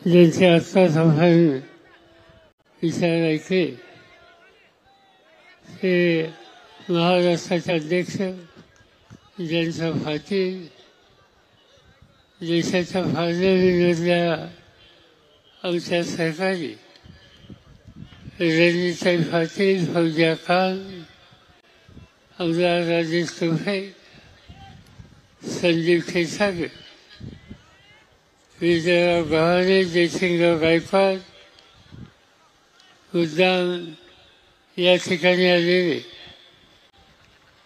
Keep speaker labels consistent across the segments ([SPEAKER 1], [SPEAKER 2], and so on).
[SPEAKER 1] ज्यांचे आत्मसंभाषण विचार ऐकले ते महाराष्ट्राचे अध्यक्ष, ज्यांचा फाटी देशाच्या फाळणीमधल्या आमच्या सहकारी रणजितताई पाटील, फौजिया खान, आमदार राजेश टोपे, संदीप क्षीरसागर, विजयराव गव्हाणे, जयसिंगराव गायकवाड, मुद्दाम या ठिकाणी आलेले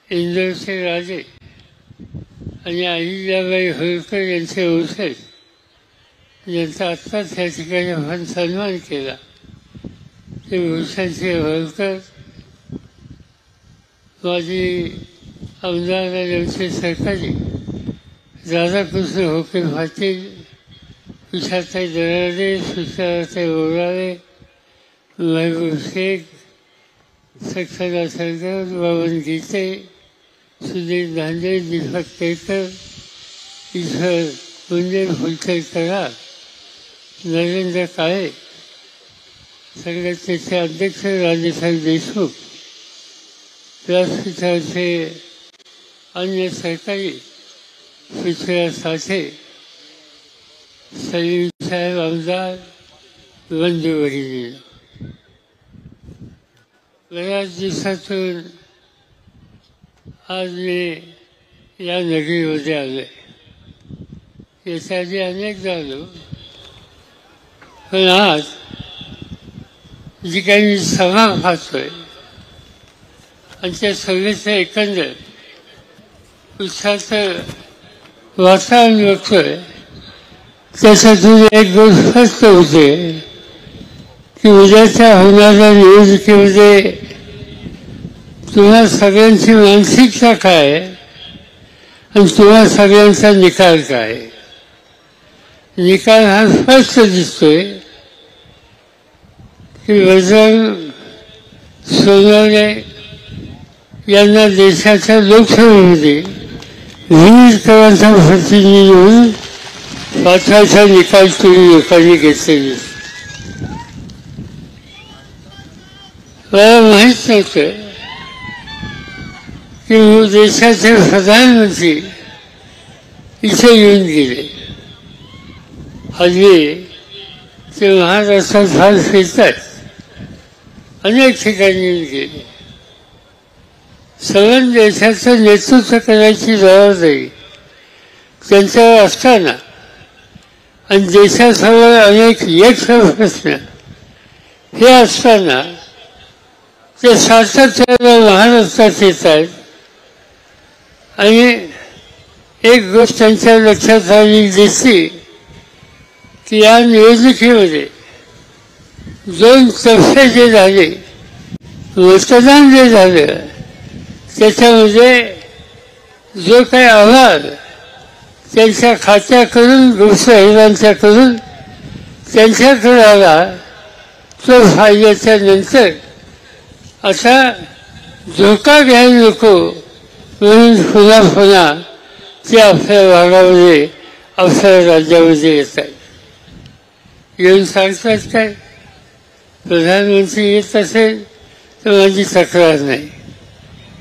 [SPEAKER 1] इंदोरचे राजे आणि अहिल्याबाई होळकर यांचे वंशज, ज्यांचा आत्ताच या ठिकाणी आपण सन्मान केला, ते भूषणसिंह होळकर, माजी आमदार आणि आमचे सहकारी राधाकृष्ण होके पाटील, उषाताई दराडे, सुषमाताई बोराळे, महबूब शेख, सक्सेना सरगर, बावन गीते, सुधीर धांडे, दीपक केळकर, ईश्वर मुंडे, फुलचंद कराड, नरेंद्र काळे, संघटनेचे अध्यक्ष राजेसाहेब देशमुख, व्यासपीठाचे अन्य सहकारी पृथ्वीराज साठे, सलीम साहेब आमदार, बंधू भगिनी, बऱ्याच दिवसातून आज मी या नगरीमध्ये आलो. याच्या आधी अनेकदा आलो, पण आज जी काही मी सभा पाहतोय आणि त्या सभेचं एकंदर उत्साहाचं वातावरण बघतोय, त्याच्यातून एक गोष्ट स्पष्ट होते की उद्याच्या होणाऱ्या निवडणुकीमध्ये तुम्हा सगळ्यांची मानसिकता काय आणि तुम्हा सगळ्यांचा निकाल काय. निकाल हा स्पष्ट दिसतोय की बजरंग सोनवणे यांना देशाच्या लोकसभेमध्ये 20 करोडांचा प्रतिनिधी म्हणून पाठवायचा निकाल तुम्ही लोकांनी घेतलेला. मला माहीत नव्हतं की देशाचे प्रधानमंत्री इथे येऊन गेले. हल्ली ते महाराष्ट्रात फार फिरतात, अनेक ठिकाणी येऊन गेले. सगळ्या देशाचं नेतृत्व करायची जबाबदारी त्यांच्यावर असताना आणि देशासमोर अनेक यक्ष प्रश्न हे असताना ते सातत्याने महाराष्ट्रात येतात. आणि एक गोष्ट त्यांच्या लक्षात आली दिसली की या निवडणुकीमध्ये 2 टप्पे जे झाले, मतदान जे झालं, त्याच्यामध्ये जो काही अहवाल त्यांच्या खात्याकडून गुप्तहेरांच्याकडून त्यांच्याकडे आला, तो फायद्याच्या नंतर असा धोका घ्यायला नको म्हणून पुन्हा पुन्हा ते आपल्या भागामध्ये आपल्या राज्यामध्ये येतात. येऊन सांगतात काय, प्रधानमंत्री येत असेल तर माझी तक्रार नाही,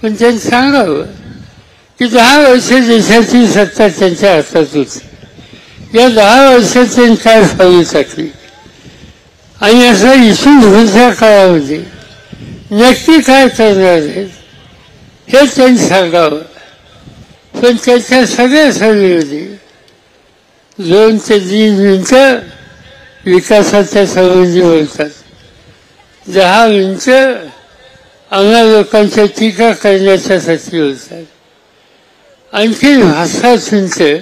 [SPEAKER 1] पण त्यांनी सांगावं की 10 वर्ष देशाची सत्ता त्यांच्या हातात होती. या 10 वर्षात त्यांनी काय फाळी टाकली आणि असा इशू पुढच्या काळामध्ये नक्की काय करणार आहेत हे त्यांनी सांगावं. पण त्याच्या सगळ्या सभेमध्ये 2 ते 3 मिनिटं विकासाच्या संबंधी बोलतात, 10 मिनिटं आम्हा लोकांच्या टीका करण्याच्यासाठी बोलतात, आणखी 5-7 मिनिटं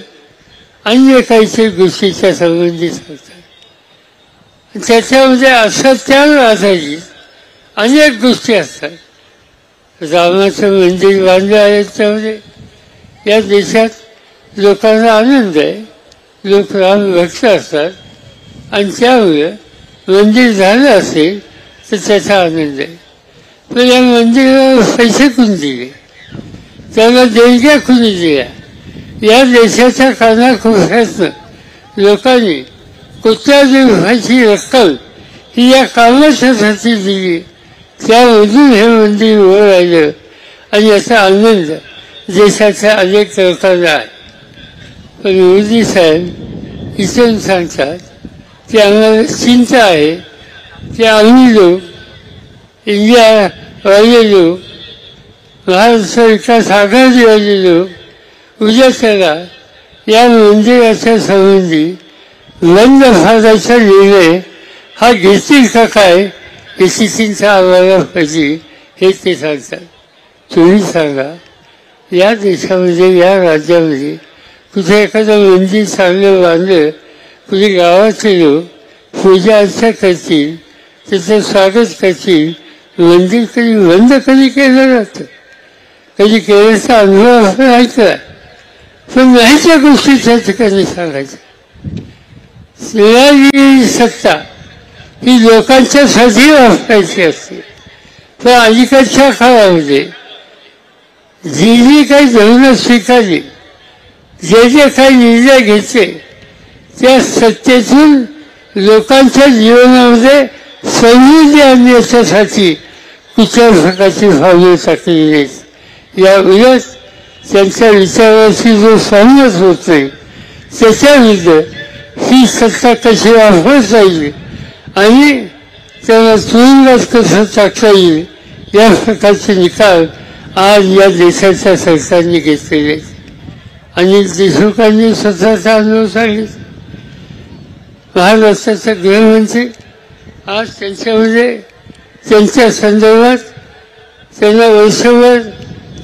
[SPEAKER 1] अन्य काहीतरी गोष्टीच्या संबंधी सांगतात. त्याच्यामध्ये असत्यावर आधारित अनेक गोष्टी असतात. रामाचं मंदिर बांधलं आहे, त्यामध्ये या देशात लोकांना आनंद आहे, लोक राम भक्त असतात आणि त्यामुळे मंदिर झालं असेल तर त्याचा आनंद आहे. पण या मंदिराला पैसे कोणी दिले, त्याला देणग्या कोणी दिल्या, या देशाच्या कानाकोपऱ्यातनं लोकांनी कोट्यावधी रक्कम ही या कामाच्यासाठी दिली, त्यामधून हे मंदिर उभं राहिलं आणि याचा आनंद देशाच्या अनेक लोकांना आहे. पण मोदी साहेब इथून सांगतात की आम्हाला चिंता आहे की आम्ही लोक, इंडियावाले लोक, महाराष्ट्र विकास आघाडीवाले लोक उद्या त्याला या मंदिराच्या संबंधी बंद फाडायचा निर्णय हा घेतील का काय याची चिंता आम्हाला पाहिजे हे ते सांगतात. तुम्ही सांगा, या देशामध्ये, या राज्यामध्ये कुठे एखादं मंदिर चांगलं बांधलं, कुठे गावाचे लोक पूजा अर्चा करतील, त्याचं स्वागत करतील, मंदिर कधी केलं जातं? कधी केल्याचा अनुभव आपण ऐकला, पण नाही त्या गोष्टी त्या ठिकाणी सांगायच्या. मिळालेली सत्ता ही लोकांच्यासाठी वापरायची असते. पण अलीकडच्या काळामध्ये जी काही धोरणं स्वीकारली, जे काही निर्णय घेतले, त्या सत्तेतून लोकांच्या जीवनामध्ये समृद्धी आणण्यासाठी कुठल्याच प्रकारची पावले टाकलेली नाहीत. या उलट त्यांच्या विचाराशी जो सहमत होत नाही त्याच्याविरुद्ध ही सत्ता कशी वापरता येईल आणि त्याला तुरुंगात कसं टाकता येईल या प्रकारचे निकाल आज या देशाच्या सरकारने घेतलेले आहेत. अनिल देशमुखांनी स्वतःचा अनुभव सांगितला. महाराष्ट्राचे गृहमंत्री आज त्यांच्यामध्ये त्यांच्या संदर्भात त्यांना वर्षभर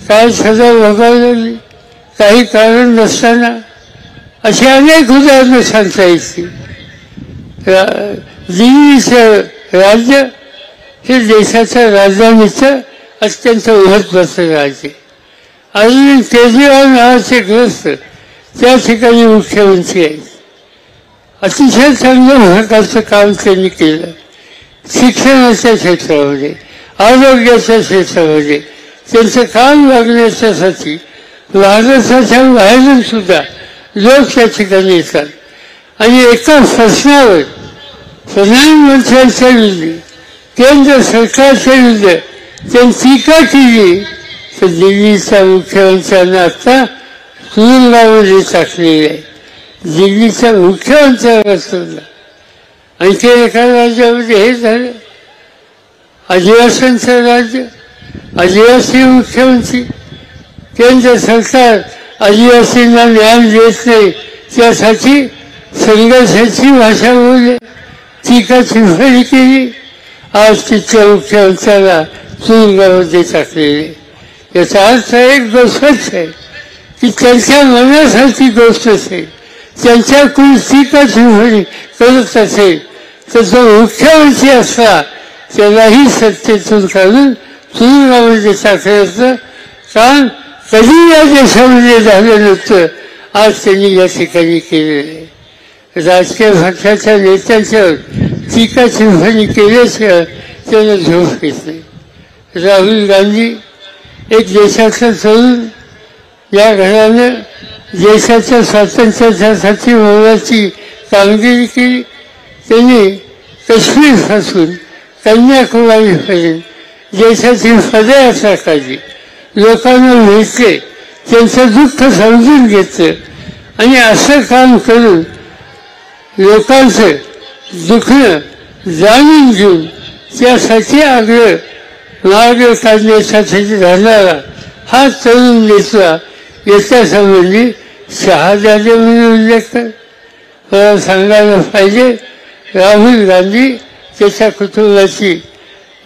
[SPEAKER 1] काय सजा भोगावी लागली, काही कारण नसताना, अशी अनेक उदाहरणं सांगता येतील. दिल्लीचं राज्य हे देशाच्या राजधानीचं अत्यंत महत्त्वाचं राज्य. अरविंद केजरीवाल नावाचे ग्रस्त त्या ठिकाणी मुख्यमंत्री आहेत. अतिशय चांगल्या प्रकारचं काम त्यांनी केलं. शिक्षणाच्या क्षेत्रामध्ये, आरोग्याच्या क्षेत्रामध्ये त्यांचं काम लागण्याच्यासाठी महाराष्ट्राच्या बाहेरून सुद्धा लोक त्या ठिकाणी येतात. आणि एका प्रश्नावर प्रधानमंत्र्यांच्या विरुद्ध, केंद्र सरकारच्या विरुद्ध त्यांनी टीका केली तर दिल्लीच्या मुख्यमंत्र्यांना आता तुरुंगामध्ये टाकलेलं आहे. दिल्लीच्या मुख्यमंत्र्यांना सुद्धा. आणखी एका राज्यामध्ये हे झालं, आदिवासींचं राज्य, आदिवासी मुख्यमंत्री, केंद्र सरकार आदिवासींना न्याय देत नाही त्यासाठी संघर्षाची भाषा बोलली, टीकाची भरी केली. आज तिथल्या मुख्यमंत्र्याला तुरुंगामध्ये टाकलेले. याचा अर्थ एक गोष्टच आहे की त्यांच्या मनासारखी गोष्ट असेल, त्यांच्याकडून टीकाची भरी करत असेल तर तो मुख्यमंत्री असला त्यालाही सत्तेतून काढून तुरुंगामध्ये टाकण्याचं काम कधी या देशामध्ये झालं नव्हतं. आज त्यांनी या ठिकाणी केलेलं आहे. राजकीय पक्षाच्या नेत्यांच्यावर टीकाची भरी केल्याशिवाय त्यांना झोप येत नाही. राहुल गांधी एक देशाचा तरुण, या घरानं देशाच्या स्वातंत्र्यासाठी मोलाची कामगिरी केली. त्यांनी काश्मीरपासून कन्याकुमारीपर्यंत देशाची पदयात्रा काढली, लोकांना भेटले, त्यांचं दुःख समजून घेतलं आणि असं काम करून लोकांचं दुखणं जाणून घेऊन त्यासाठी मार्ग काढण्यासाठी झालेला हा तरुण नेता याच्यासंबंधी शहाजादे म्हणून उल्लेख कर. मला सांगायला पाहिजे, राहुल गांधी त्याच्या कुटुंबाची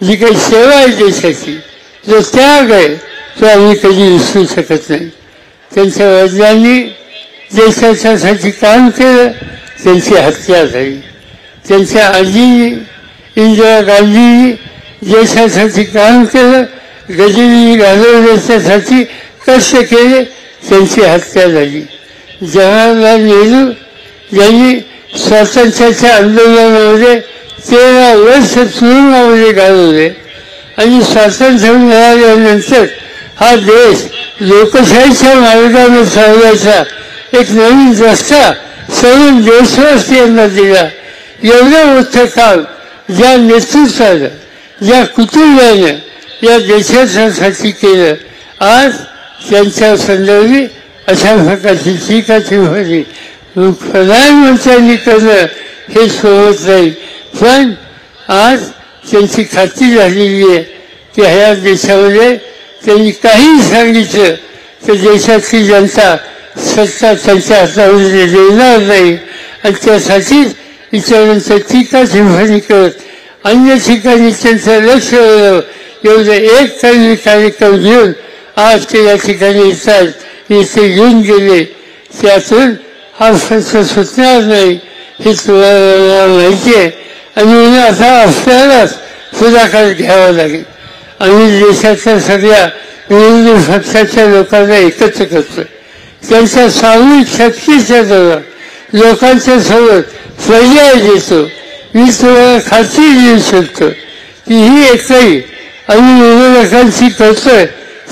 [SPEAKER 1] जी काही सेवा आहे देशाची, जो त्याग आहे तो आम्ही कधी विसरू शकत नाही. त्यांच्या वडिलांनी देशाच्यासाठी काम केलं, त्यांची हत्या झाली. त्यांच्या आजीनी इंदिरा गांधींनी देशासाठी काम केलं, गरिबी घालवण्यासाठी कष्ट केले, त्यांची हत्या झाली. जवाहरलाल नेहरू यांनी स्वातंत्र्याच्या आंदोलनामध्ये 13 वर्ष तुरुंगामध्ये घालवले आणि स्वातंत्र्य मिळाल्यानंतर हा देश लोकशाहीच्या मार्गाने चालवायचा एक नवीन रस्ता सर्व देशवासियांना दिला. एवढं मोठं काम ज्या नेतृत्वानं, ज्या कुटुंबानं या देशासाठी केलं, आज त्यांच्या संदर्भी अशा प्रकारची टीकाची होती. प्रधानमंत्र्यांनी करणं हे सोबत नाही, पण आज त्यांची खात्री झालेली आहे की ह्या देशामध्ये त्यांनी काही सांगितलं तर देशातली जनता सत्ता त्यांच्या हातामध्ये देणार नाही. आणि त्यासाठीच इतरांचं टीका टिप्पणी करत अन्य ठिकाणी त्यांचं लक्ष एवढं एक कार्यक्रम घेऊन आज ते या ठिकाणी येतात, इथे येऊन गेले. त्यातून हा प्रश्न सुटणार नाही हे तुम्हाला माहिती आहे. आणि आता आपल्यालाच पुढाकार घ्यावा लागेल. आम्ही देशाच्या सगळ्या विरोधी पक्षाच्या लोकांना एकत्र करतो, त्यांच्या सामूहिक शक्तीच्या जवळ लोकांच्या सोबत पर्याय देतो. मी तुम्हाला खात्री देऊ शकतो की ही एकही आम्ही विरोधकांची करतोय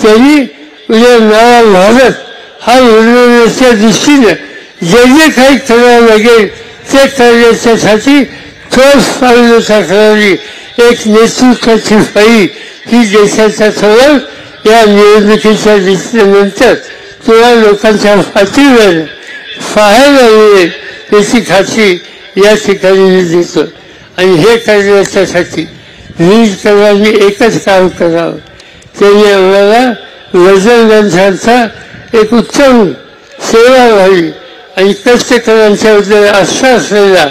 [SPEAKER 1] तरी उद्या नवा भारत हा उन्नतीच्या दृष्टीनं जे जे काही करावं लागेल ते करण्यासाठी ठोस पावलं टाकणारी एक नेतृत्वाची फळी ही देशाच्या समोर या निवडणुकीच्या दिसल्यानंतर तुम्हाला लोकांच्या पाठीवर पाहायला मिळेल याची खात्री या ठिकाणी मी देतो. आणि हे करण्यासाठी वीज सर्वांनी एकच काम करावं. त्यांनी आम्हाला वजनदारांचा एक उत्तम सेवा व्हावी आणि कष्टकऱ्यांच्याबद्दल आस्था असलेला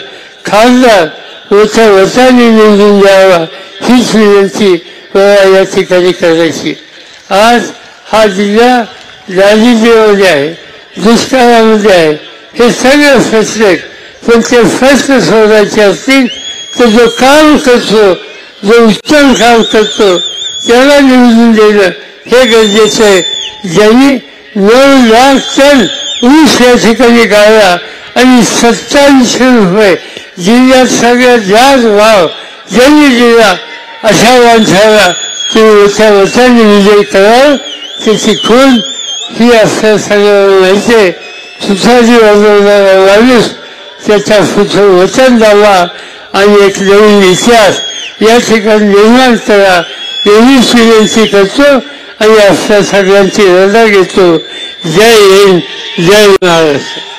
[SPEAKER 1] खासदार मोठ्या वचाने निवडून द्यावा हीच विनंती मला या ठिकाणी करायची. आज हा जिल्हा दारिद्र्यामध्ये आहे, दुष्काळामध्ये आहे. हे सगळे प्रश्न पण ते प्रश्न सोडायचे असतील तर जो काम करतो, जो उत्तम काम करतो त्याला निवडून देणं हे गरजेचं आहे. ज्यांनी 9 लाख टन ऊस या ठिकाणी गाळला आणि 2700 रुपये जिल्ह्यात सगळ्यात जास्त भाव ज्यांनी दिला अशा माणसाला तुम्ही मोठ्या वचाने विजय कराल. त्याची खून ही असं सगळं माहिती आहे. सुसाजी वाजवणारा माणूस त्याच्या पुढचं वचन द्यावा आणि एक नवीन इतिहास या ठिकाणी निर्माण करा एवढीच विनंती करतो आणि आपल्या सगळ्यांची रजा घेतो. जय हिंद, जय महाराष्ट्र.